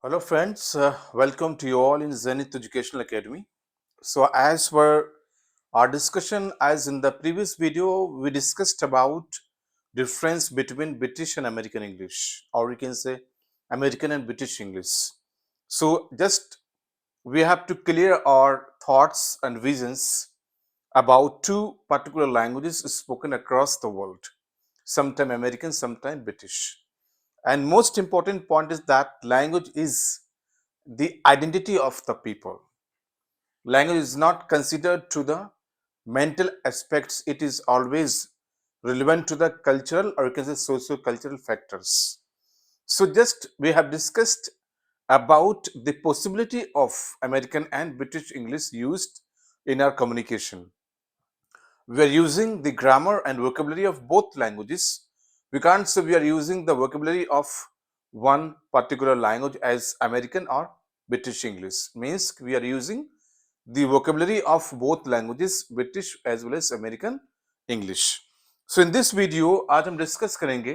Hello, friends. Welcome to you all in Zenith Educational Academy. So, as per our discussion, as in the previous video, we discussed about difference between British and American English, or we can say American and British English. So, just we have to clear our thoughts and visions about two particular languages spoken across the world, sometime American, sometime British. And most important point is that language is the identity of the people. Language is not considered to the mental aspects, it is always relevant to the cultural or you can say socio-cultural factors. So just we have discussed about the possibility of American and British English used in our communication. We are using the grammar and vocabulary of both languages. We can't say we are using the vocabulary of one particular language as American or British English. Means we are using the vocabulary of both languages, British as well as American English. So in this video आज हम discuss करेंगे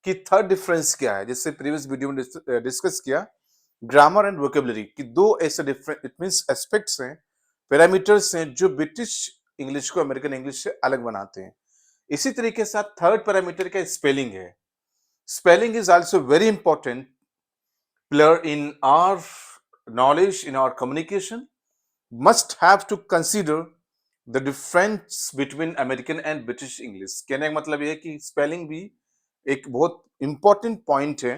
कि third difference क्या है. जैसे previous video में discuss किया grammar and vocabulary कि दो ऐसे डिफरेंट इट मींस एस्पेक्ट्स हैं, पैरामीटर्स हैं जो ब्रिटिश इंग्लिश को अमेरिकन इंग्लिश से अलग बनाते हैं. इसी तरीके से थर्ड पैरामीटर का स्पेलिंग है. Spelling is also very important player in our knowledge in our communication. Must have to consider the difference between American and British English. कहने का मतलब ये है कि स्पेलिंग भी एक बहुत इंपॉर्टेंट पॉइंट है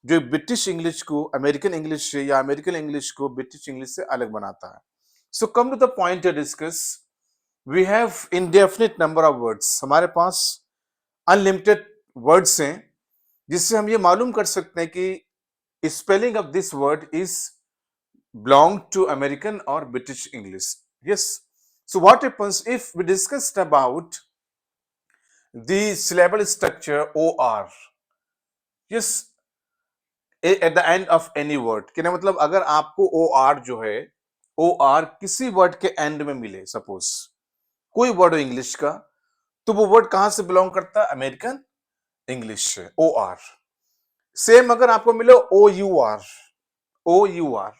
जो ब्रिटिश इंग्लिश को अमेरिकन इंग्लिश से या अमेरिकन इंग्लिश को ब्रिटिश इंग्लिश से अलग बनाता है. So come to the point to discuss. We have indefinite number of words. हमारे पास अनलिमिटेड वर्ड्स हैं जिससे हम ये मालूम कर सकते हैं कि spelling of this word is belong to American or British English. Yes. So what happens if we discussed about the syllable structure OR? Yes. At the end of any word. कहने मतलब अगर आपको OR जो है OR किसी word के and में मिले, सपोज कोई वर्ड हो इंग्लिश का, तो वो वर्ड कहां से बिलोंग करता है? अमेरिकन इंग्लिश से. OR. सेम अगर आपको मिले OUR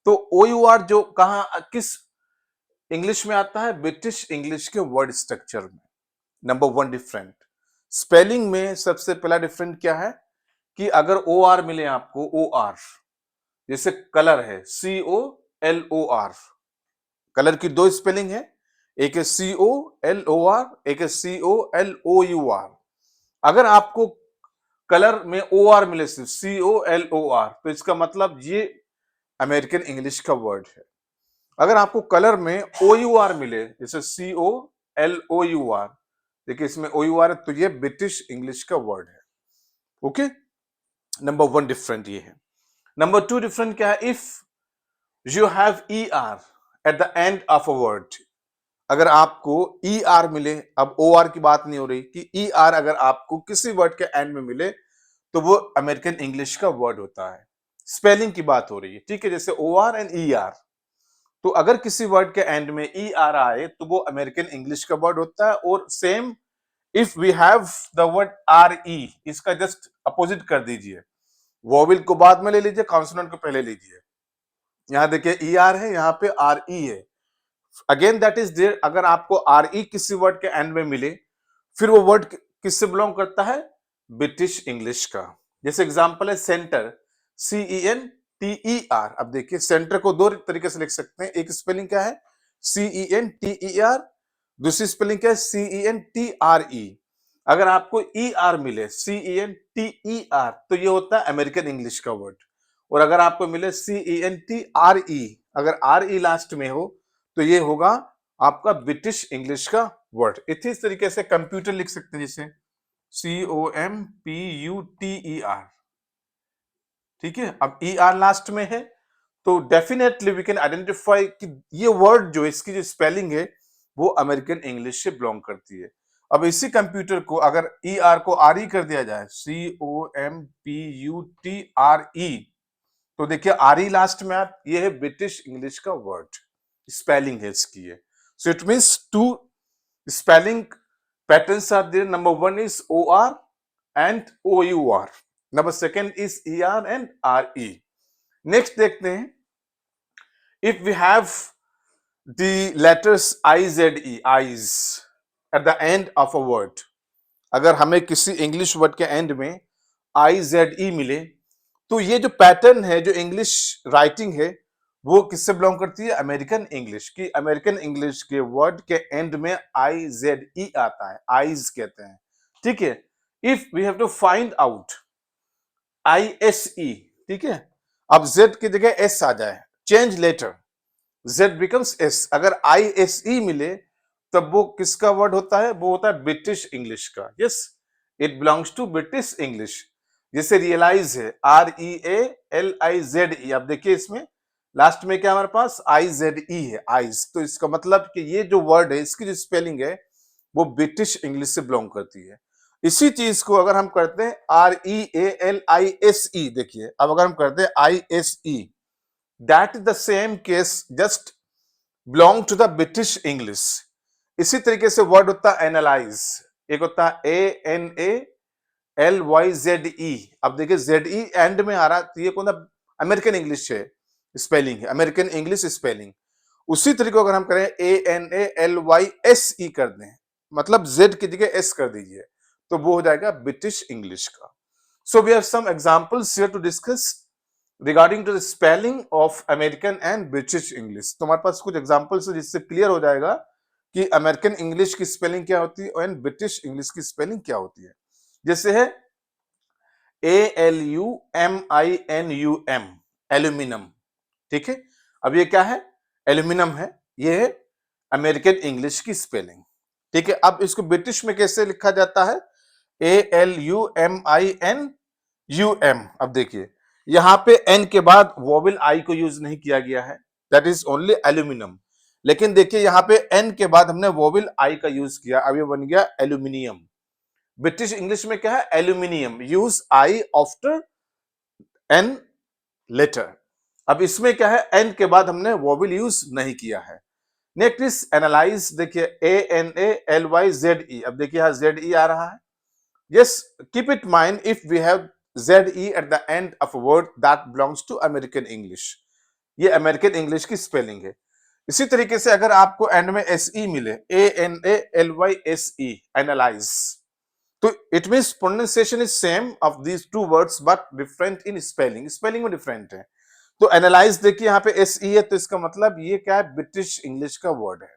तो OUR जो कहां किस इंग्लिश में आता है? ब्रिटिश इंग्लिश के वर्ड स्ट्रक्चर में. Number one different. स्पेलिंग में सबसे पहला डिफरेंट क्या है कि अगर OR मिले आपको OR, जैसे कलर है COLOR, कलर की दो स्पेलिंग है, एक है COLOR, एक है COLOUR. अगर आपको कलर में OR मिले सिर्फ COLOR, तो इसका मतलब ये अमेरिकन इंग्लिश का वर्ड है. अगर आपको कलर में OUR मिले जैसे COLOUR, देखिए इसमें OUR है, तो ये ब्रिटिश इंग्लिश का वर्ड है. ओके. नंबर वन डिफरेंट ये है. नंबर टू डिफरेंट क्या है? If you have ER at the end of a word. अगर आपको ER मिले, अब OR की बात नहीं हो रही, कि ER अगर आपको किसी वर्ड के एंड में मिले तो वो अमेरिकन इंग्लिश का वर्ड होता है. स्पेलिंग की बात हो रही है, ठीक है, जैसे OR एंड ER. तो अगर किसी वर्ड के एंड में ER आए तो वो अमेरिकन इंग्लिश का वर्ड होता है. और same if we have the word RE, इसका जस्ट अपोजिट कर दीजिए. वोवेल को बाद में ले लीजिए, कॉन्सोनेंट को पहले लीजिए. यहां देखिए ER है, यहां पे RE है. Again that is there. अगर आपको RE किसी वर्ड के एंड में मिले, फिर वो वर्ड किससे बिलोंग करता है? ब्रिटिश इंग्लिश का. जैसे एग्जांपल है सेंटर, CENTER. अब देखिए सेंटर को दो तरीके से लिख सकते हैं. एक स्पेलिंग क्या है? CENTER. दूसरी स्पेलिंग क्या है? CENTRE. अगर आपको ER मिले CENTER, तो ये होता है अमेरिकन इंग्लिश का वर्ड. और अगर आपको मिले CENTRE, अगर RE लास्ट में हो, तो ये होगा आपका ब्रिटिश इंग्लिश का वर्ड. इस तरीके से कंप्यूटर लिख सकते हैं, जैसे COMPUTER. ठीक है. अब ER लास्ट में है तो डेफिनेटली वी कैन आइडेंटिफाई कि ये वर्ड जो इसकी जो स्पेलिंग है वो अमेरिकन इंग्लिश से बिलोंग करती है. अब इसी कंप्यूटर को अगर ER को RE कर दिया जाए, COMPUTRE, तो देखिए RE लास्ट में आप, ये है ब्रिटिश इंग्लिश का वर्ड. स्पेलिंग है इसकी है. So it means two spelling patterns are there. Number one is OR and OUR. Number second is ER and RE. Next देखते हैं, if we have the letters IZE, ize at the end of a word, अगर हमें किसी English word के and में IZE मिले, तो ये जो पैटर्न है, जो इंग्लिश राइटिंग है, वो किससे बिलोंग करती है? अमेरिकन इंग्लिश की। अमेरिकन इंग्लिश के वर्ड के एंड में IZE आता है, आइज कहते हैं, ठीक है। If we have to find out ISE, ठीक है, अब Z की जगह S आ जाए, change letter, Z becomes S, अगर ISE मिले तब वो किसका वर्ड होता है? वो होता है ब्रिटिश इंग्लिश का। Yes, it belongs to British English. जैसे रियलाइज है, REALIZE, अब देखिए इसमें लास्ट में क्या हमारे पास IZE है, आइज, तो इसका मतलब कि ये जो वर्ड है, इसकी जो स्पेलिंग है, वो ब्रिटिश इंग्लिश से बिलोंग करती है। इसी चीज को अगर हम करते हैं REALISE, देखिए अब अगर हम करते हैं ISE, that is the same case, just belong to the British English. इसी तरीके से वर्ड होता है एनालाइज, एक होता है ANALYZE, अब देखिए ZE एंड में आ रहा, तो ये कौन सा अमेरिकन इंग्लिश है, स्पेलिंग है, अमेरिकन इंग्लिश स्पेलिंग। उसी तरीके अगर हम करें ANALYSE कर दें, मतलब Z की जगह S कर दीजिए, तो वो हो जाएगा ब्रिटिश इंग्लिश का। So we have some examples here to discuss regarding to the spelling of American and British English. तो हमारे पास कुछ एग्जांपल्स है जिससे क्लियर हो जाएगा कि अमेरिकन इंग्लिश की स्पेलिंग क्या होती है एंड ब्रिटिश इंग्लिश की स्पेलिंग क्या होती है। जैसे है ALUMINUM, एल्यूमिनियम, ठीक है। अब ये क्या है? एल्यूमिनियम है, ये है अमेरिकन इंग्लिश की स्पेलिंग, ठीक है। अब इसको ब्रिटिश में कैसे लिखा जाता है? ALUMINUM, अब देखिए यहां पे एन के बाद वोवेल आई को यूज नहीं किया गया है, दैट इज ओनली एल्यूमिनियम। लेकिन देखिए यहां पे एन के बाद हमने वोवेल आई का यूज किया, अब ये बन गया एल्यूमिनियम। ब्रिटिश इंग्लिश में क्या है? Aluminium, use I after N letter. अब इसमें क्या है? एन के बाद हमने वोवेल यूज नहीं किया है। नेक्स्ट इज एनालाइज, देखिए ANALYZE, अब देखिए यहां ZE आ रहा है। Yes, keep it mind, if we have ZE at the end of a word, that belongs to American English. ये अमेरिकन इंग्लिश की स्पेलिंग है। इसी तरीके से अगर आपको एंड में SE मिले, ANALYSE, एनालाइज, तो it means pronunciation is same of these two words but different in spelling, spelling में डिफरेंट है। तो एनालाइज देखिए यहाँ पे SE है, तो इसका मतलब ये क्या है? ब्रिटिश इंग्लिश का वर्ड है।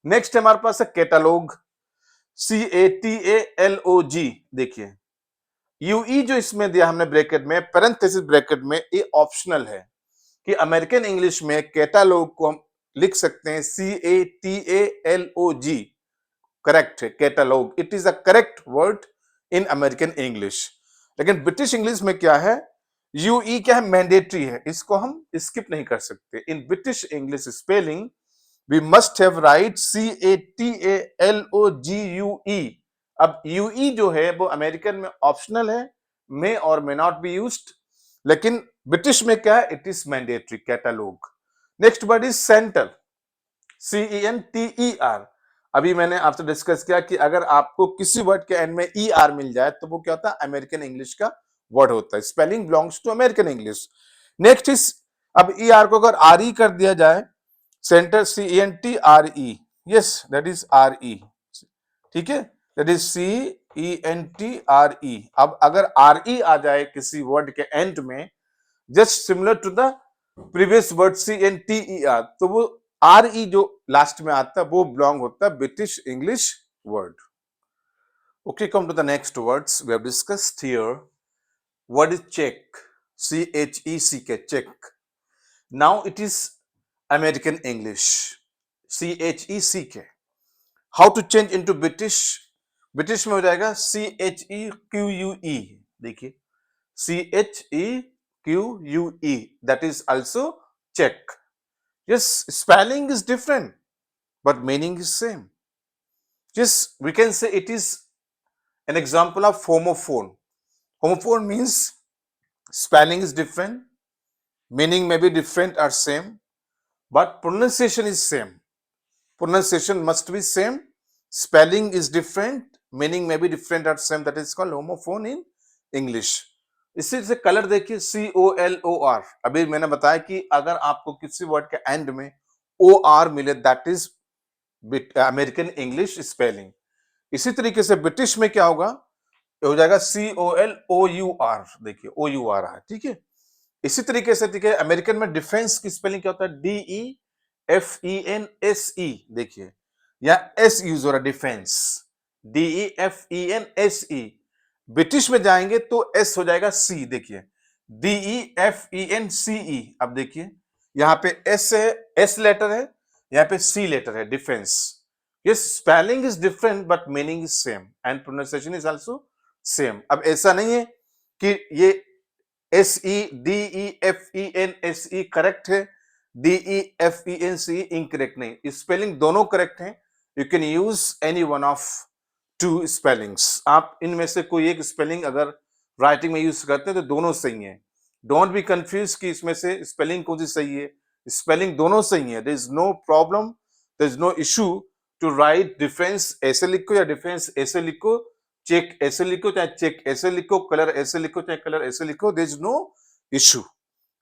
नेक्स्ट हमारे पास है कैटलॉग, CATALOG, देखिए यूई जो इसमें दिया हमने ब्रैकेट में, पैरेंथेसिस ब्रैकेट में, ये ऑप्शनल है कि अमेरिकन इंग्लिश में कैटालॉग को हम लिख सकते हैं CATALOG, करेक्ट है catalogue, it is a correct word in American English. लेकिन ब्रिटिश इंग्लिश में क्या है? यूई क्या है? मैंडेटरी है, इसको हम स्किप नहीं कर सकते। In British English spelling we must have write CATALOGUE। अब यूई जो है वो अमेरिकन में ऑप्शनल है, मे और मे नॉट बी यूज्ड, लेकिन ब्रिटिश में क्या है? It is mandatory, catalogue. Next word is centre, CENTER। अभी मैंने आपसे डिस्कस किया कि अगर आपको किसी वर्ड के एंड में ER मिल जाए तो वो क्या होता है? अमेरिकन इंग्लिश का वर्ड होता है, spelling belongs to American English. Next is, अब ER को अगर RE कर दिया जाए, centre CENTRE, yes that is RE, ठीक है, दैट इज CENTRE। अब अगर RE आ जाए किसी वर्ड के एंड में, just similar to the previous word CNTER, तो वो RE जो लास्ट में आता है वो बिलोंग होता है British English word. Okay, come to the next words we have discussed here. What is check? CHECK, check. Now it is American English, CHECK. How to change into British? British में हो जाएगा CHEQUE, देखिए CHEQUE, that is also check. Yes, spelling is different but meaning is same. Yes, we can say it is an example of homophone. Homophone means spelling is different, meaning may be different or same, but pronunciation is same. Pronunciation must be same, spelling is different, meaning may be different or same, that is called homophone in English. इसी से colour देखिए COLOR। अभी मैंने बताया कि अगर आपको किसी वर्ड के एंड में OR मिले that is American English spelling. इसी तरीके से ब्रिटिश में क्या होगा, ये हो जाएगा COLOUR। देखिए OUR है, ठीक है। इसी तरीके से देखिए अमेरिकन में डिफेंस की स्पेलिंग क्या होता है, DEFENSE। देखिए या S यूज हो रहा है, डिफेंस, DEFENSE। ब्रिटिश में जाएंगे तो S हो जाएगा C। देखिए DEFENCE। अब देखिए यहाँ पे S है, S लेटर है, यहाँ पे C लेटर है, डिफेंस। ये spelling is different but meaning is same and pronunciation is also same. अब ऐसा नहीं है कि ये SEDEFENSE करेक्ट है, DEFENCE इनकरेक्ट नहीं, स्पेलिंग दोनों करेक्ट हैं। You can use any one of two spellings. आप इनमें से कोई एक स्पेलिंग अगर राइटिंग में यूज करते हैं तो दोनों सही हैं। डोंट बी कंफ्यूज कि इसमें से स्पेलिंग कौन सी सही है, स्पेलिंग दोनों सही है। There is no problem, there is no issue to write difference ऐसे लिखो या डिफरेंस ऐसे लिखो, चेक ऐसे लिखो चाहे चेक ऐसे लिखो, कलर ऐसे लिखो चाहे कलर ऐसे लिखो, there is no issue.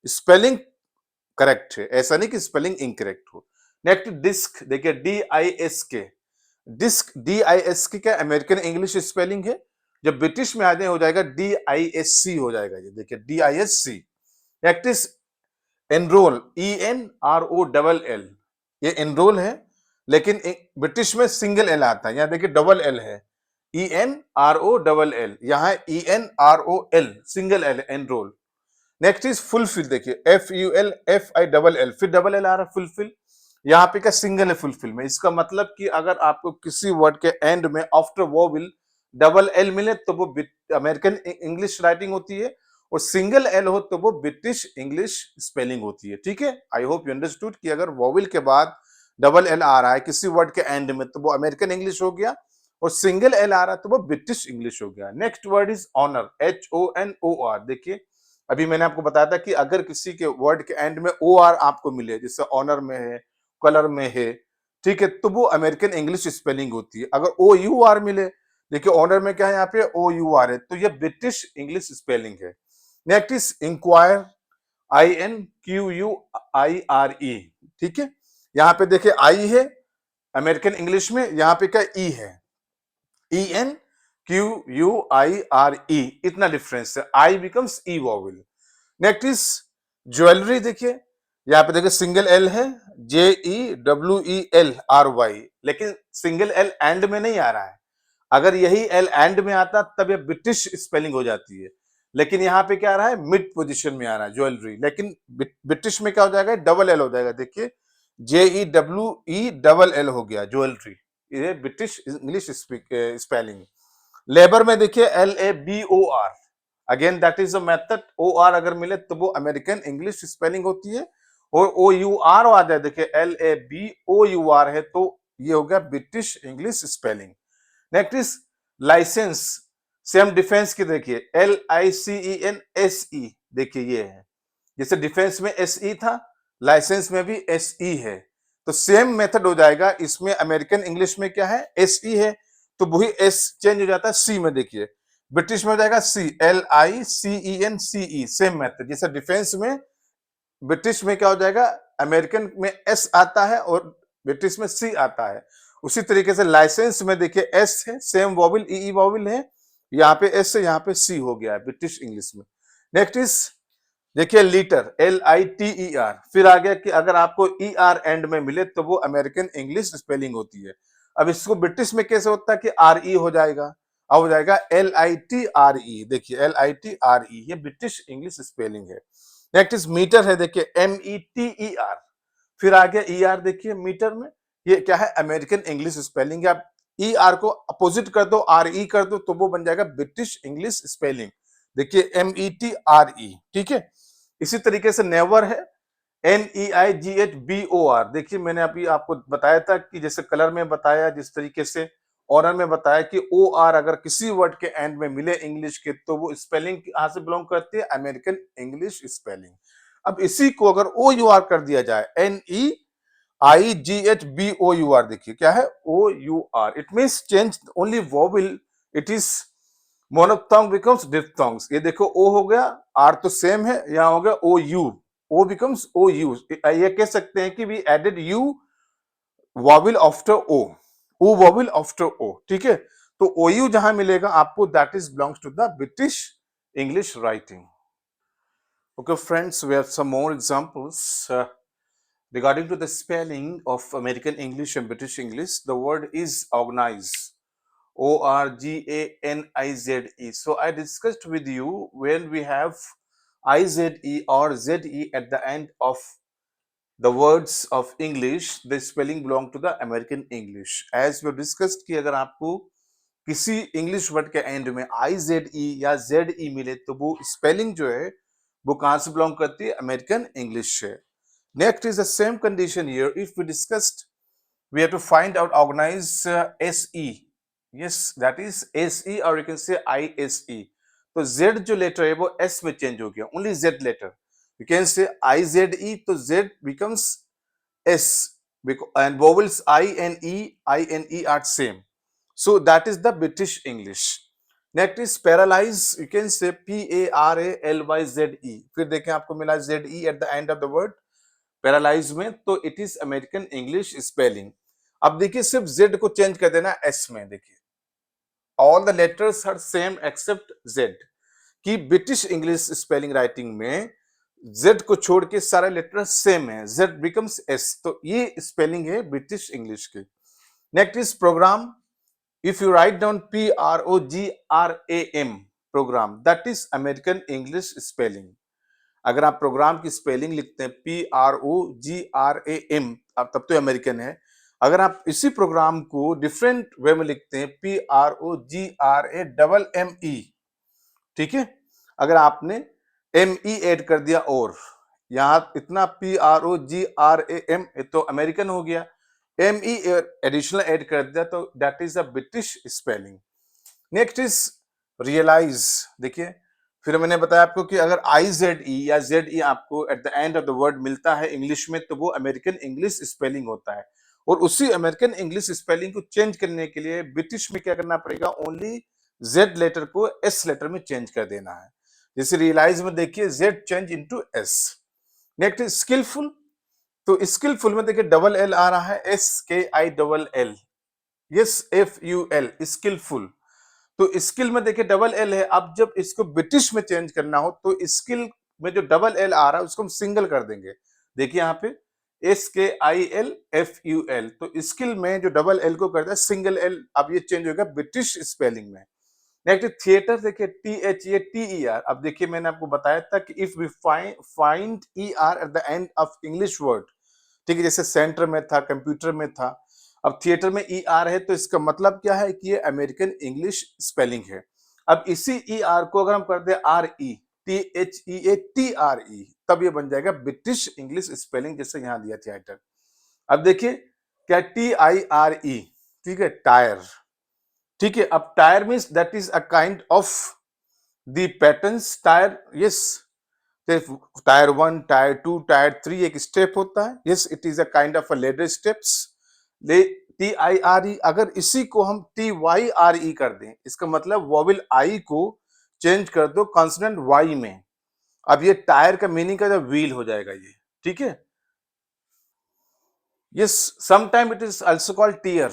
Spelling correct है, ऐसा नहीं कि स्पेलिंग इनकरेक्ट हो। नेक्स्ट डिस्क, देखिए DISK। डिस्क DISK क्या अमेरिकन इंग्लिश स्पेलिंग है, जब ब्रिटिश में आ जाए हो जाएगा DISC हो जाएगा। ये देखिए DISC। Next is enrol, ENROLL। ये एनरोल है, लेकिन ब्रिटिश में सिंगल एल आता है, यहाँ देखिए डबल एल है, ENROLL, यहाँ ENROL single L, enrol. Next is fulfil, देखिए FULFILL, फिर डबल एल आ रहा है, फुलफिल। यहाँ पे क्या सिंगल है फुलफिल में, इसका मतलब कि अगर आपको किसी वर्ड के एंड में आफ्टर वोवेल डबल एल मिले तो वो अमेरिकन इंग्लिश राइटिंग होती है, और सिंगल एल हो तो वो ब्रिटिश इंग्लिश स्पेलिंग होती है। ठीक है, आई होप यू अंडरस्टूड कि अगर वोवेल के बाद डबल एल आ रहा है किसी वर्ड के एंड में तो वो अमेरिकन इंग्लिश हो गया, और सिंगल एल आ रहा है तो वो ब्रिटिश इंग्लिश हो गया। Next word is honour, HONOR। देखिए अभी मैंने आपको बताया था कि अगर किसी के वर्ड के एंड में OR आपको मिले, जैसे ऑनर में है, कलर में है, ठीक है, तो वो अमेरिकन इंग्लिश स्पेलिंग होती है। अगर OUR मिले, देखिए ऑनर में क्या है, यहाँ पे OUR है, तो ये ब्रिटिश इंग्लिश स्पेलिंग है। Next is inquire, INQUIRE। ठीक है, यहाँ पे देखिए आई है अमेरिकन इंग्लिश में, यहाँ पे क्या ई है, ENQUIRE। इतना डिफरेंस है, I becomes E vowel. Next is jewellery, देखिए यहाँ पे देखिए सिंगल एल है, JEWELRY, लेकिन सिंगल एल एंड में नहीं आ रहा है। अगर यही एल एंड में आता तब ये ब्रिटिश स्पेलिंग हो जाती है, लेकिन यहाँ पे क्या आ रहा है, मिड पोजीशन में आ रहा है ज्वेलरी, लेकिन ब्रिटिश में क्या हो जाएगा, डबल एल हो जाएगा। देखिए JEWELL हो गया ज्वेलरी, ये ब्रिटिश इंग्लिश स्पेलिंग। लेबर में देखिए LABOR, again that is a method. OR अगर मिले तो वो अमेरिकन इंग्लिश स्पेलिंग होती है, और OUR आ जाए, देखिए LABOUR है तो ये हो गया British English spelling. Next is licence, same defence की, देखिए LICENSE। देखिए ये है, जैसे डिफेंस में SE था, लाइसेंस में भी SE है, तो सेम मेथड हो जाएगा। इसमें अमेरिकन इंग्लिश में क्या है, SE है, तो वही S चेंज हो जाता है C में। देखिए ब्रिटिश में हो जाएगा CLICENCE, सेम मेथड। जैसे डिफेंस में ब्रिटिश में क्या हो जाएगा, अमेरिकन में S आता है और ब्रिटिश में C आता है, उसी तरीके से लाइसेंस में देखिए S है, सेम वोवेल ई वोवेल है, यहाँ पे S है, यहाँ पे C हो गया है ब्रिटिश इंग्लिश में। नेक्स्ट इज देखिए लीटर, LITER। फिर आ गया कि अगर आपको ER एंड में मिले तो वो अमेरिकन इंग्लिश स्पेलिंग होती है। अब इसको ब्रिटिश में कैसे होता है कि RE हो जाएगा, अब हो जाएगा LITRE। देखिए LITRE, ये ब्रिटिश इंग्लिश स्पेलिंग है। नेक्स्ट इज मीटर है, देखिए METER। फिर आ गया ER, देखिए मीटर में, ये क्या है, अमेरिकन इंग्लिश स्पेलिंग है। आप ER को अपोजिट कर दो, RE कर दो, तो वो बन जाएगा ब्रिटिश इंग्लिश स्पेलिंग। देखिए METRE, ठीक है। इसी तरीके से नेवर है, NEIGHBOR। देखिए मैंने अभी आपको बताया था कि जैसे कलर में बताया, जिस तरीके से ऑनर में बताया कि OR अगर किसी वर्ड के एंड में मिले इंग्लिश के तो वो स्पेलिंग कहां से बिलोंग करती है, अमेरिकन इंग्लिश स्पेलिंग। अब इसी को अगर OUR कर दिया जाए, NEIGHBOUR, देखिए क्या है OUR, it means change only vowel, it is monophthong becomes diphthongs. ये देखो ओ हो गया, आर तो सेम है, यहाँ हो गया O U, O becomes O U. ये कह सकते हैं कि we added U vowel after O vowel after O, ठीक है। तो ओ यू जहां मिलेगा आपको, that is belongs to the British English writing. Okay friends, we have some more examples regarding to the spelling of American English and British English. The word is organize, ORGANIZE. So I discussed with you, when we have IZE or ZE at the end of the words of English, the spelling belong to the American English. As we discussed कि अगर आपको किसी English word के and में IZE या ZE मिले तो वो स्पेलिंग जो है वो कहां से बिलोंग करती है, अमेरिकन इंग्लिश से। Next is the same condition here, if we discussed we have to find out organize SE. Yes, that is SE, or you can say ISE. तो Z जो लेटर है वो S में change हो गया, only Z letter, you can say IZE, तो Z becomes S, and vowels I and E are same. So that is the British English. Next is paralyze, you can say PARALYZE. फिर देखें आपको मिला ZE at the end of the word paralyse में, तो it is American English spelling. अब देखिए सिर्फ Z को चेंज कर देना एस में, देखिए all the letters are same except Z. कि ब्रिटिश इंग्लिश स्पेलिंग राइटिंग में जेड को छोड़ के सारे लेटर सेम है, जेड बिकम्स एस, तो ये स्पेलिंग है ब्रिटिश इंग्लिश की। Next is programme, if you write down PROGRAM, programme, that is American English spelling. अगर आप प्रोग्राम की स्पेलिंग लिखते हैं PROGRAM, तब तो अमेरिकन है। अगर आप इसी प्रोग्राम को डिफरेंट वे में लिखते हैं PROGRAMME, ठीक है। अगर आपने ME ऐड कर दिया और यहां इतना PROGRAM, तो अमेरिकन हो गया। ME एडिशनल ऐड कर दिया तो that is a British spelling. Next is realise, देखिए फिर मैंने बताया आपको कि अगर IZE या ZE आपको eight the end of the word मिलता है इंग्लिश में, तो वो अमेरिकन इंग्लिश स्पेलिंग होता है। और उसी अमेरिकन इंग्लिश स्पेलिंग को चेंज करने के लिए ब्रिटिश में क्या करना पड़ेगा, ओनली Z लेटर को S लेटर में चेंज कर देना है। जैसे रियलाइज में देखिए Z change into S। Next skilful, तो स्किलफुल में देखिए डबल L आ रहा है, SKILL, यस FUL, स्किलफुल। तो स्किल में देखिए डबल एल है। अब जब इसको ब्रिटिश में चेंज करना हो तो स्किल में जो डबल एल आ रहा है उसको हम सिंगल कर देंगे। देखिए यहाँ पे SKILFUL, तो स्किल में जो डबल एल को कर दिया सिंगल एल, अब ये चेंज होगा ब्रिटिश स्पेलिंग में। नेक्स्ट थिएटर, देखिए THEATER। अब देखिए मैंने आपको बताया था कि if we find ER at the end of English word, ठीक है, जैसे सेंटर में था, कंप्यूटर में था, अब थिएटर में ER है, तो इसका मतलब क्या है कि ये अमेरिकन इंग्लिश स्पेलिंग है। अब इसी ER को अगर हम कर दे RE, THEATRE, तब ये बन जाएगा ब्रिटिश इंग्लिश स्पेलिंग, जैसे यहां दिया थिएटर। अब देखिए क्या TIRE, ठीक है, टायर, ठीक है। अब tyre means that is a kind of the patterns tyre, yes. Tyre 1, tyre 2, tyre 3 एक स्टेप होता है, yes, it is a kind of a ladder steps. TIRE, अगर इसी को हम TYRE कर दें, इसका मतलब वोवेल आई को चेंज कर दो कॉन्सोनेंट वाई में, अब ये टायर का मीनिंग का जो व्हील हो जाएगा ये, ठीक है। Yes, sometime it is also called tier,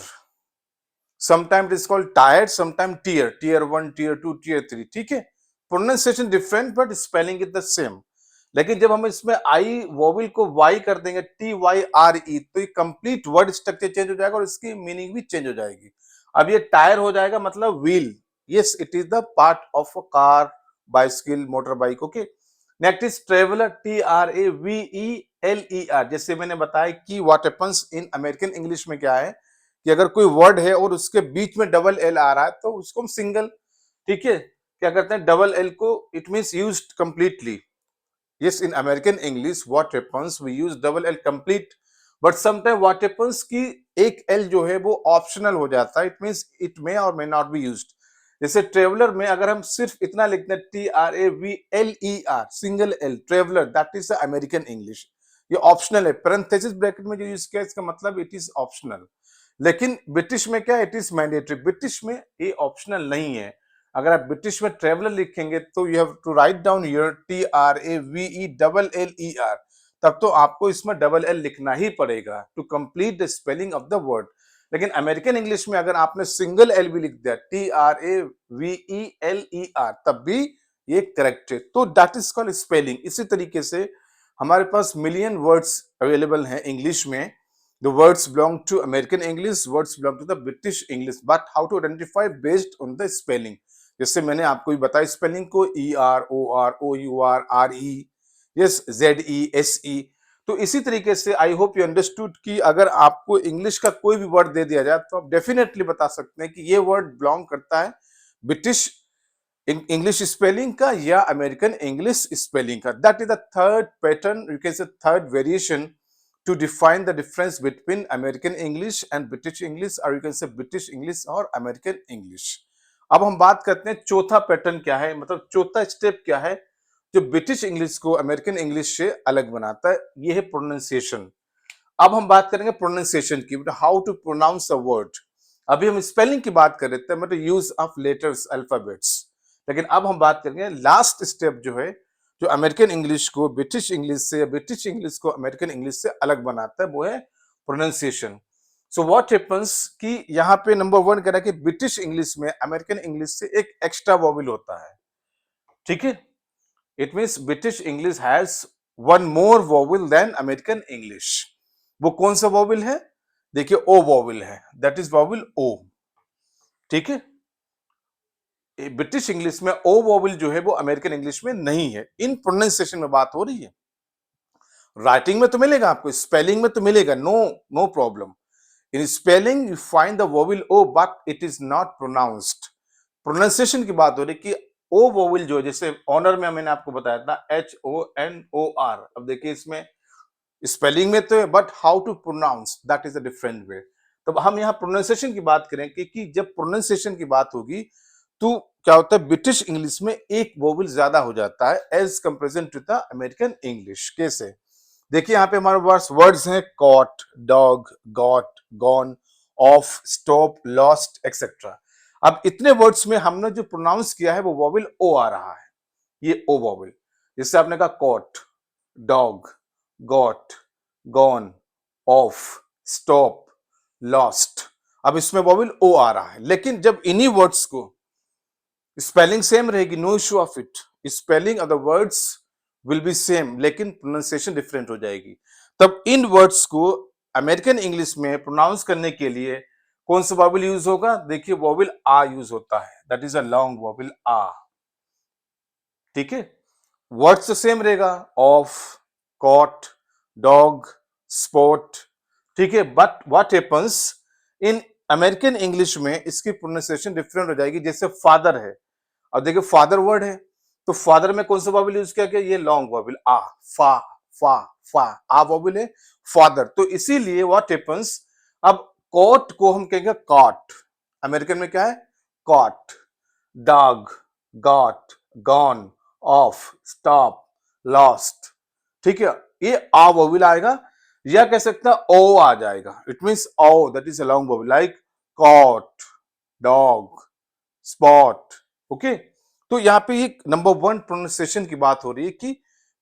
sometime it is called tyre, sometime tier, tier 1, tier 2, tier 3, ठीक है। Pronunciation different but spelling is the same. लेकिन जब हम इसमें आई वोवेल को वाई कर देंगे TYRE, तो ये कंप्लीट वर्ड स्ट्रक्चर चेंज हो जाएगा और इसकी मीनिंग भी चेंज हो जाएगी। अब ये टायर हो जाएगा मतलब wheel, yes, it is the part of a car, bicycle, motor bike, okay. Next is traveller, TRAVELER। जैसे मैंने बताया कि what happens in American English में क्या है कि अगर कोई वर्ड है और उसके बीच में डबल एल आ रहा है तो उसको हम सिंगल, ठीक है, क्या करते हैं, डबल एल को it means used completely. Yes, in American English, what happens, we use double L complete, but sometimes what happens कि एक L जो है वो ऑप्शनल हो जाता है, इट मीन्स इट मे और मे नॉट बी यूज्ड। जैसे ट्रेवलर में अगर हम सिर्फ इतना लिखते हैं TRAVLER, single L, traveller, that is American English, ये ऑप्शनल है। पैरेंथेसिस ब्रैकेट में जो यूज किया इसका मतलब इट इज ऑप्शनल। लेकिन ब्रिटिश में क्या, इट इज मैंडेटरी, ब्रिटिश में ये ऑप्शनल नहीं है। अगर आप ब्रिटिश में ट्रेवलर लिखेंगे तो you have to write down here TRAVELLER, तब तो आपको इसमें डबल एल लिखना ही पड़ेगा to complete the spelling of the word. लेकिन अमेरिकन इंग्लिश में अगर आपने सिंगल एल भी लिख दिया TRAVELER तब भी ये करेक्ट है। तो दैट इज कॉल्ड स्पेलिंग। इसी तरीके से हमारे पास मिलियन वर्ड्स अवेलेबल हैं इंग्लिश में। The words belong to American English, words belong to the British English, but how to identify based on the spelling? जैसे मैंने आपको भी बताया स्पेलिंग को EROROURRE, यस ZESE। तो इसी तरीके से आई होप यू अंडरस्टूड कि अगर आपको इंग्लिश का कोई भी वर्ड दे दिया जाए तो आप डेफिनेटली बता सकते हैं कि ये वर्ड बिलोंग करता है ब्रिटिश इंग्लिश स्पेलिंग का या अमेरिकन इंग्लिश स्पेलिंग का। That is the third pattern, you can say third variation to define the difference between American English and British English, or you can say British English और American English। अब हम बात करते हैं चौथा pattern क्या है, मतलब चौथा स्टेप क्या है जो ब्रिटिश इंग्लिश को अमेरिकन इंग्लिश से अलग बनाता है, ये है प्रोनाउंसिएशन। अब हम बात करेंगे प्रोनाउंसिएशन की, how to pronounce a word. अभी हम स्पेलिंग की बात कर रहे थे, मतलब यूज ऑफ लेटर्स अल्फाबेट्स, लेकिन अब हम बात करेंगे लास्ट स्टेप जो है जो अमेरिकन इंग्लिश को ब्रिटिश इंग्लिश से या ब्रिटिश इंग्लिश को अमेरिकन इंग्लिश से अलग बनाता है, वो है प्रोनाउंसिएशन। सो व्हाट हैपेंस कि यहाँ पे नंबर वन कह रहा है कि ब्रिटिश इंग्लिश में अमेरिकन इंग्लिश से एक एक्स्ट्रा वॉवल होता है, ठीक है। It means British English has one more vowel than American English. वो कौन सा वॉवल है, देखिए ओ वॉवल है, दैट इज वॉवल ओ, ठीक है। ब्रिटिश इंग्लिश में ओ वॉवल जो है वो अमेरिकन इंग्लिश में नहीं है। इन प्रोनाउंसिएशन में बात हो रही है। राइटिंग में तो मिलेगा आपको, स्पेलिंग में तो मिलेगा, no problem. In spelling you find the vowel O but it is not pronounced. Pronunciation की बात हो रही कि ओ वोवेल जो है, जैसे ऑनर में मैंने आपको बताया था HONOR। अब देखिए इसमें स्पेलिंग में तो है but how to pronounce that is a different way. तो हम यहाँ प्रोनाउंसिएशन की बात करें कि जब प्रोनाउंसिएशन की बात होगी तो क्या होता है ब्रिटिश इंग्लिश में एक वोवेल ज्यादा हो जाता है as comparison to the American English. कैसे, देखिए यहाँ पे हमारे पास वर्ड्स हैं cot, dog, got, gone, off, stop, lost etcetera. अब इतने वर्ड्स में हमने जो प्रोनाउंस किया है वो वोवेल ओ आ रहा है, ये ओ वोवेल। जैसे आपने कहा cot, dog, got, gone, off, stop, lost. अब इसमें वोवेल ओ आ रहा है, लेकिन जब इन्हीं वर्ड्स को स्पेलिंग सेम रहेगी, no issue of it, spelling of the words will be same, लेकिन प्रोनाउंसिएशन डिफरेंट हो जाएगी। तब इन वर्ड्स को अमेरिकन इंग्लिश में प्रोनाउंस करने के लिए कौन सा वॉवेल यूज होगा, देखिए वॉवेल आ यूज होता है, that is a long vowel आ, ठीक है। वर्ड्स तो सेम रहेगा, ऑफ, कॉट, डॉग, स्पॉट, ठीक है, but what happens in American English में इसकी प्रोनाउंसिएशन डिफरेंट हो जाएगी। जैसे फादर है, अब देखिए फादर वर्ड है तो फादर में कौन सा वॉवेल यूज किया गया, ये लॉन्ग वॉवेल आ, फा फा फा, आ वॉवेल है फादर। तो इसीलिए व्हाट हैपेंस, अब कॉट को हम कहेंगे कॉट, अमेरिकन में क्या है cot, dog, got, gone, off, stop, lost, ठीक है। ये आ वॉवेल आएगा, या कह सकता है ओ आ जाएगा, it means O, that is a long vowel like cot, dog, spot, okay. तो यहाँ पे एक नंबर वन प्रोनाउंसिएशन की बात हो रही है कि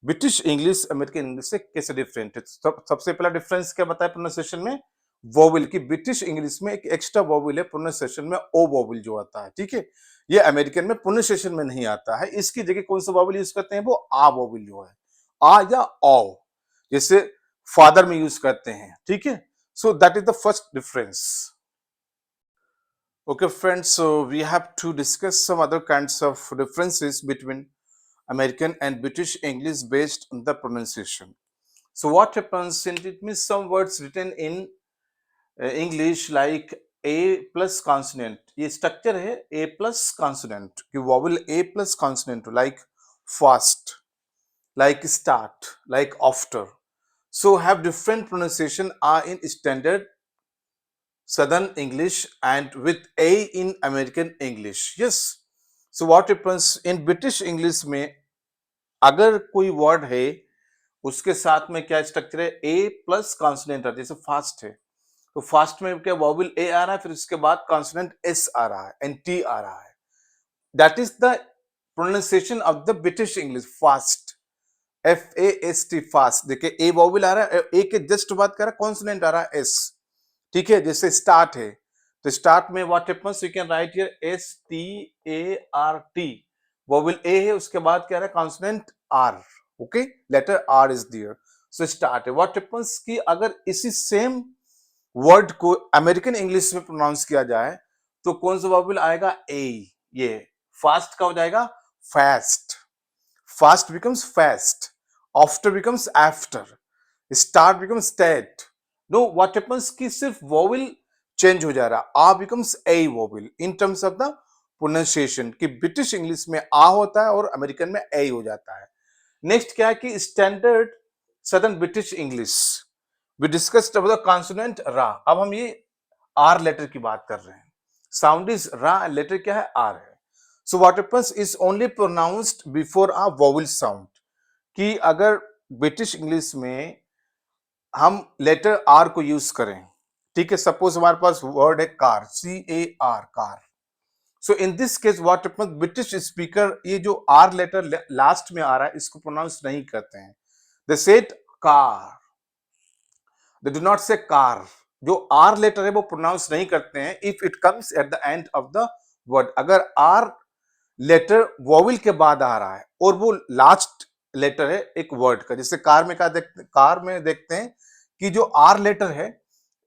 ब्रिटिश इंग्लिश अमेरिकन इंग्लिश से कैसे डिफरेंट है। सबसे पहला डिफरेंस क्या बताया प्रोनाउंसिएशन में, वोवेल की ब्रिटिश इंग्लिश में एक एक्स्ट्रा वोवेल है प्रोनाउंसिएशन में, ओ वोवेल जो आता है, ठीक है। ये अमेरिकन में प्रोनाउंसिएशन में नहीं आता है। इसकी जगह कौन सा वोवेल यूज करते हैं, वो आ वोवेल जो है, आ या ओ, जैसे फादर में यूज करते हैं, ठीक है। So that is the first difference. Okay, friends, so we have to discuss some other kinds of differences between American and British English based on the pronunciation. So, what happens in it means some words written in English like A plus consonant. ये structure है A plus consonant, कि vowel A plus consonant like fast, like start, like after. So, have different pronunciation are in standard Southern English and with A in American English. Yes. So what happens in British English में अगर कोई word है उसके साथ में क्या structure है, ए plus consonant है। जैसे फास्ट है तो फास्ट में क्या वॉवेल ए आ रहा है, फिर उसके बाद कॉन्सोनेंट एस आ रहा है, एन टी आ रहा है। That is the pronunciation of the British English, fast, FAST, fast. देखिए ए वॉवल आ रहा है, ए के जस्ट बाद कर रहा है कॉन्सोनेंट आ रहा है एस, ठीक है। जैसे स्टार्ट है तो स्टार्ट में what happens, you can write here START, vowel A है उसके बाद क्या है consonant R, okay, letter R is there, so start है। व्हाट हैपेंस कि अगर इसी सेम वर्ड को अमेरिकन इंग्लिश में प्रोनाउंस किया जाए तो कौन सा वोवेल आएगा, ए, ये फास्ट का हो जाएगा fast, fast becomes fast, after becomes after, start becomes state. Know what happens कि सिर्फ वोवेल चेंज हो जा रहा, आ becomes A vowel in terms of the pronunciation, कि ब्रिटिश इंग्लिश में आ होता है और अमेरिकन में ए हो जाता है। नेक्स्ट क्या है कि standard southern British English, we discussed about the consonant R. अब हम ये आर लेटर की बात कर रहे हैं, साउंड इज रा, लेटर क्या है, आर है। So what happens is only pronounced before a vowel sound, कि अगर ब्रिटिश इंग्लिश में हम लेटर आर को यूज करें, ठीक है, सपोज हमारे पास वर्ड है car, CAR, car. So in this case what happens, British speaker ये जो आर लेटर लास्ट में आ रहा है इसको प्रोनाउंस नहीं करते हैं, they said car, they do not से कार। जो आर लेटर है वो प्रोनाउंस नहीं करते हैं if it comes at the end of the word. अगर आर लेटर वोवेल के बाद आ रहा है और वो लास्ट लेटर है एक वर्ड का, जैसे कार में क्या देखते, कार में देखते हैं कि जो आर लेटर है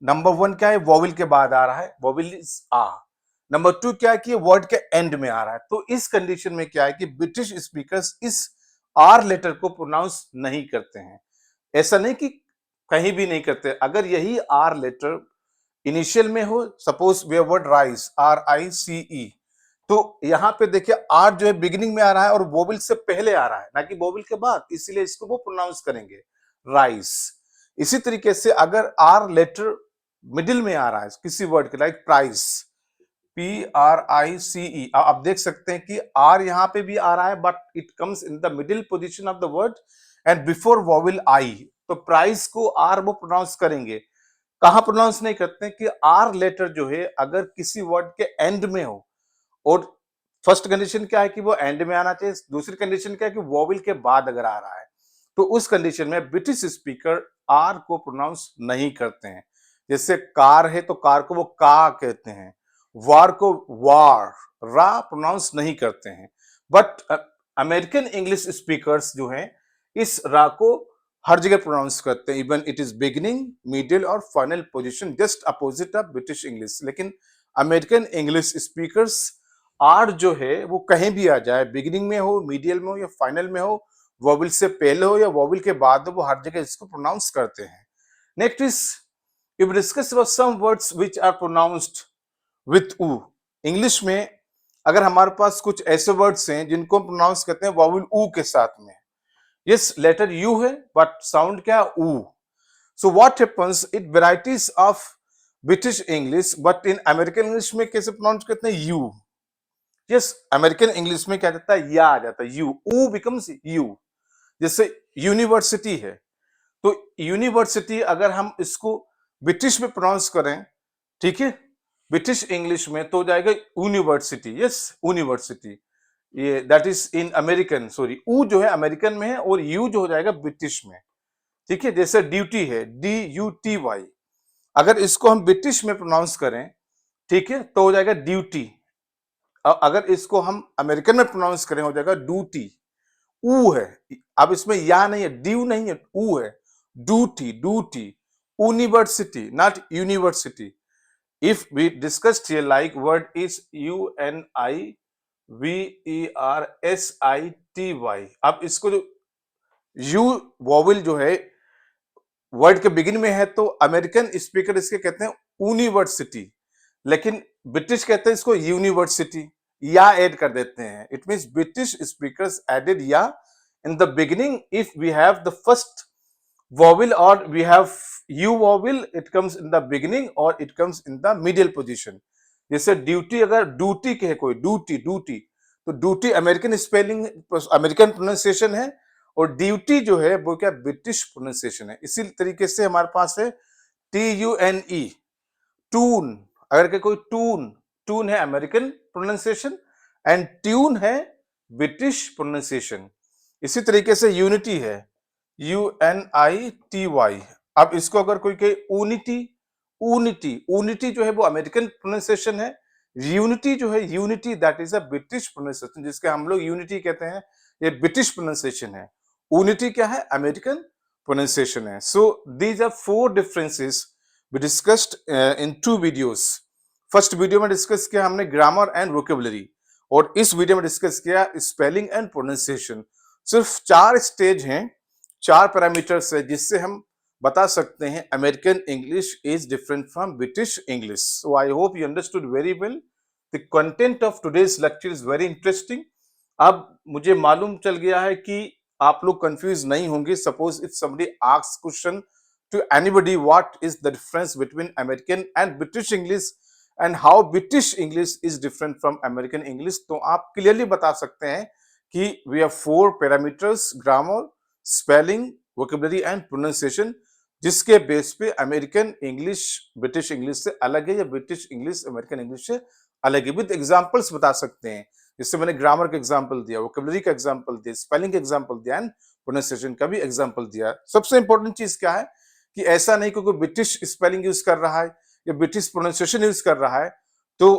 नंबर 1 क्या है, वोवेल के बाद आ रहा है, वोवेल इज आ। नंबर 2 क्या है कि वर्ड के एंड में आ रहा है। तो इस कंडीशन में क्या है कि ब्रिटिश स्पीकर्स इस आर लेटर को प्रोनाउंस नहीं करते हैं। ऐसा नहीं कि कहीं भी नहीं करते, अगर यही आर लेटर इनिशियल में हो, सपोज वे वर्ड राइस, RICE, तो यहां पे देखिए आर जो है बिगिनिंग में आ रहा है और वोवेल से पहले आ रहा है, ना कि वोवेल के बाद, इसीलिए इसको वो प्रोनाउंस करेंगे राइस। इसी तरीके से अगर आर लेटर मिडिल में आ रहा है किसी वर्ड के, लाइक प्राइस, PRICE, आप देख सकते हैं कि आर यहां पे भी आ रहा है but it comes in the middle position of the word and before vowel I, तो प्राइस को आर वो प्रोनाउंस करेंगे। कहां प्रोनाउंस नहीं करते कि आर लेटर जो है अगर किसी वर्ड के एंड में हो, और फर्स्ट कंडीशन क्या है कि वो एंड में आना चाहिए, दूसरी कंडीशन क्या है कि वोवेल के बाद अगर आ रहा है, तो उस कंडीशन में ब्रिटिश स्पीकर आर को प्रोनाउंस नहीं करते हैं। जैसे कार है तो कार को वो का कहते हैं, वार को वार, रा प्रोनाउंस नहीं करते हैं। बट अमेरिकन इंग्लिश स्पीकर्स जो हैं इस रा को हर जगह प्रोनाउंस करते हैं, even it is beginning, middle और final position, just opposite of British English. लेकिन अमेरिकन इंग्लिश स्पीकर्स आर जो है वो कहीं भी आ जाए, बिगिनिंग में हो, मीडियल में हो या फाइनल में हो, वोवेल से पहले हो या वोवेल के बाद हो, वो हर जगह इसको प्रोनाउंस करते हैं। Next is if discuss about some words which are pronounced with oo. English में अगर हमारे पास कुछ ऐसे वर्ड्स हैं जिनको हम प्रोनाउंस करते हैं वोवेल ऊ के साथ में, यस लेटर यू है बट साउंड क्या है, ऊ। So what happens, it varieties of British English, but in American English में कैसे प्रोनाउंस करते हैं, यू। यस अमेरिकन इंग्लिश में क्या जाता है, या आ जाता है, यू, ऊ बिकम्स यू। जैसे यूनिवर्सिटी है तो यूनिवर्सिटी अगर हम इसको ब्रिटिश में प्रोनाउंस करें, ठीक है, ब्रिटिश इंग्लिश में तो हो जाएगा यूनिवर्सिटी, यस यूनिवर्सिटी, ये that is in American, sorry ऊ जो है अमेरिकन में है और यू जो हो जाएगा ब्रिटिश में, ठीक है। जैसे ड्यूटी है, DUTY, अगर इसको हम ब्रिटिश में प्रोनाउंस करें, ठीक है, तो हो जाएगा ड्यूटी। अगर इसको हम अमेरिकन में प्रोनाउंस करें हो जाएगा ड्यूटी, ऊ है। अब इसमें या नहीं है, ड्यू नहीं है, ऊ है, duty, duty, university, not university. If we discussed here like word is UNIVERSITY, अब इसको जो यू वोवेल जो है वर्ड के बिगिन में है तो अमेरिकन स्पीकर इसके कहते हैं यूनिवर्सिटी, लेकिन ब्रिटिश कहते हैं इसको यूनिवर्सिटी, या ऐड कर देते हैं। It means British speakers added या in the beginning if we have the first vowel or we have u vowel, it comes in the beginning or it comes in the middle position। जैसे duty, अगर duty के है कोई, duty, duty, तो duty American spelling, American pronunciation है, और duty जो है वो क्या ब्रिटिश प्रोनाउंसिएशन है। इसी तरीके से हमारे पास है TUNE, टून, अगर के कोई टून, टून है अमेरिकन प्रोनाउंसिएशन, एंड ट्यून है ब्रिटिश प्रोनाउंसिएशन। इसी तरीके से यूनिटी है UNITY। अब इसको अगर कोई कहे ऊनिटी, ऊनिटी, ऊनिटी जो है वो अमेरिकन प्रोनाउंसिएशन है। यूनिटी जो है unity that is a British pronunciation, जिसके हम लोग यूनिटी कहते हैं, ये ब्रिटिश प्रोनाउंसिएशन है। ऊनिटी क्या है? अमेरिकन प्रोनाउंसिएशन है। So these are four differences we discussed in two videos. First video में डिस्कस किया हमने ग्रामर एंड वोकेबलरी, और इस वीडियो में डिस्कस किया स्पेलिंग एंड प्रोनाउंसिएशन। सिर्फ 4 स्टेज हैं, 4 पैरामीटर्स है जिससे हम बता सकते हैं American English is different from British English. So I hope you understood very well. The content of today's lecture is very interesting. अब मुझे मालूम चल गया है कि आप लोग कंफ्यूज नहीं होंगे। Suppose if somebody asks question to anybody what is the difference between American and British English and how British English is different from American English, तो आप क्लियरली बता सकते हैं कि we have 4 parameters: grammar, spelling, vocabulary and pronunciation, जिसके base पे American English British English से अलग है या ब्रिटिश इंग्लिश अमेरिकन इंग्लिश से अलग है। विद एग्जांपल्स बता सकते हैं, जिससे मैंने ग्रामर का एग्जांपल दिया, वोकेबलरी का एग्जांपल दिया, स्पेलिंग का एग्जांपल दिया एंड प्रोनाउंसिएशन का भी एग्जांपल दिया। सबसे इंपॉर्टेंट चीज क्या है कि ऐसा नहीं कि कोई ब्रिटिश स्पेलिंग यूज कर रहा है या ब्रिटिश प्रोनाउंसिएशन यूज कर रहा है तो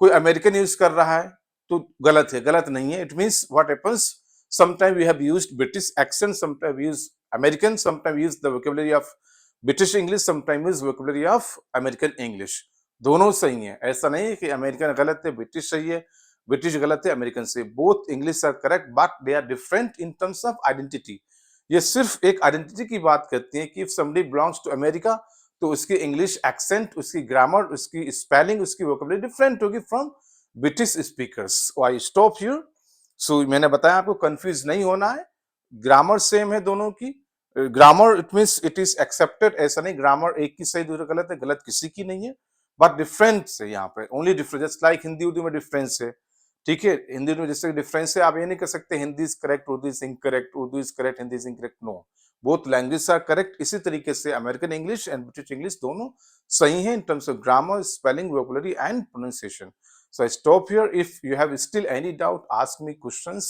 कोई अमेरिकन यूज कर रहा है तो गलत है। गलत नहीं है। It means what happens, sometime we have used British accent, sometime we use American, sometime we use the vocabulary of British English, sometime use vocabulary of American English. दोनों सही है। ऐसा नहीं है कि अमेरिकन गलत है ब्रिटिश सही है, ब्रिटिश गलत है अमेरिकन सही। Both English are correct but they are different in terms of identity. ये सिर्फ एक आइडेंटिटी की बात करती है कि if somebody belongs to America तो उसकी इंग्लिश एक्सेंट, उसकी ग्रामर, उसकी स्पेलिंग, उसकी वोकैबुलरी डिफरेंट होगी from British speakers. I stop here. So मैंने बताया आपको कंफ्यूज नहीं होना है। ग्रामर सेम है दोनों की। Grammar it means it is accepted, ऐसा नहीं ग्रामर एक की सही दूसरा गलत है, गलत किसी की नहीं है, बट डिफरेंस है यहाँ पे, only difference. Just like Hindi Urdu में डिफरेंस है, ठीक है। हिंदी में जैसे डिफरेंस है, आप ये नहीं कर सकते Hindi is correct Urdu is incorrect, Urdu is correct Hindi is incorrect. No, both language are correct. इसी तरीके से American English and British English दोनों सही हैं in terms of grammar, spelling, vocabulary and pronunciation. So I stop here. If you have still any doubt, ask me questions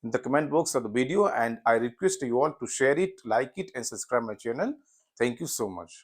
in the comment box of the video, and I request you all to share it, like it, and subscribe my channel. Thank you so much.